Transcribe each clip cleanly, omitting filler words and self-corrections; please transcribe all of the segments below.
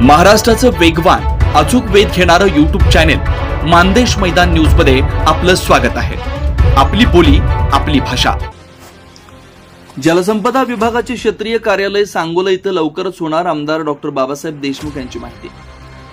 महाराष्ट्राचं वेगवान अचूक वेध घेणारं YouTube चॅनेल मानदेश मैदान न्यूज मध्ये आपलं स्वागत आहे। आपली बोली आपली भाषा। जलसंपदा विभागाचे क्षेत्रीय कार्यालय सांगोला इथं लवकरच होणार आमदार डॉक्टर बाबासाहेब देशमुख यांची माहिती।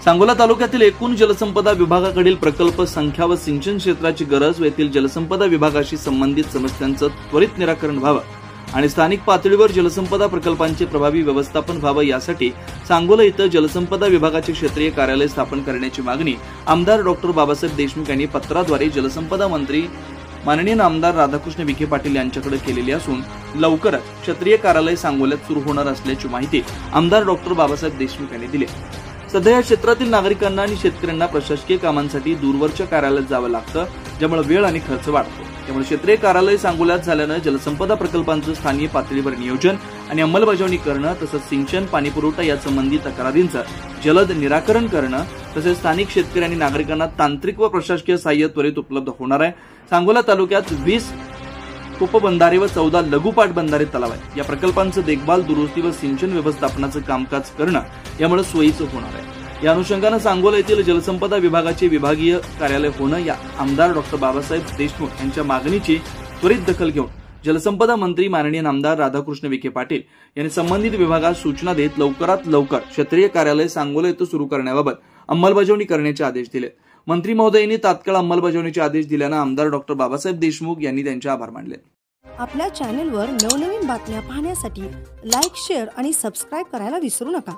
सांगोला तालुक्यातील एकूण जलसंपदा विभागाकडील प्रकल्प संख्या व सिंचन क्षेत्राची गरज व येथील जलसंपदा विभागाशी संबंधित समस्यांचं त्वरित निराकरण व्हावं आणि स्थानिक पातळीवर जलसंपदा प्रकल्पांचे प्रभावी व्यवस्थापन व्हावं यासाठी सांगोला इथं जलसंपदा विभागाचे क्षेत्रीय कार्यालय स्थापन करण्याची मागणी आमदार डॉक्टर बाबासाहेब देशमुख यांनी पत्राद्वारे जलसंपदा मंत्री माननीय आमदार राधाकृष्ण विखे पाटील यांच्याकडे केलेली असून लवकरच क्षेत्रीय कार्यालय सांगोल्यात सुरू होणार असल्याची माहिती आमदार डॉक्टर बाबासाहेब देशमुख यांनी दिली। सध्या या क्षेत्रातील नागरिकांना आणि शेतकऱ्यांना प्रशासकीय कामांसाठी दूरवरच्या कार्यालयात जावं लागतं, ज्यामुळे वेळ आणि खर्च वाढतो। त्यामुळे क्षेत्रीय कार्यालय सांगोल्यात झाल्यानं जलसंपदा प्रकल्पांचं स्थानिक पातळीवर नियोजन आणि अंमलबजावणी करणं तसंच सिंचन पाणीपुरवठा या संबंधित तक्रारींचं जलद निराकरण करणं तसेच स्थानिक शेतकरी आणि नागरिकांना तांत्रिक व प्रशासकीय सहाय्य त्वरित उपलब्ध होणार आहे। सांगोला तालुक्यात 20 उपबंधारे व 14 लघुपाट बंधारे तलाव आहेत। या प्रकल्पांचं देखभाल दुरुस्ती व सिंचन व्यवस्थापनाचं कामकाज करणं यामुळे सोयीचं होणार आहे। या अनुषंगानं सांगोला येथील जलसंपदा विभागाचे विभागीय कार्यालय होणं या आमदार डॉक्टर बाबासाहेब देशमुख यांच्या मागणीची त्वरित दखल घेऊन जलसंपदा मंत्री माननीय आमदार राधाकृष्ण विखे पाटील यांनी संबंधित विभागात सूचना देत लवकरात लवकर क्षेत्रीय कार्यालय सांगोला येथे सुरू करण्याबाबत अंमलबजावणी करण्याचे आदेश दिले। मंत्री महोदयांनी तात्काळ अंमलबजावणीचे आदेश दिल्यानं आमदार डॉक्टर बाबासाहेब देशमुख यांनी त्यांचे आभार मानले। आपल्या चॅनेलवर नवनवीन बातम्या पाहण्यासाठी लाईक, शेअर आणि सबस्क्राइब करायला विसरू नका।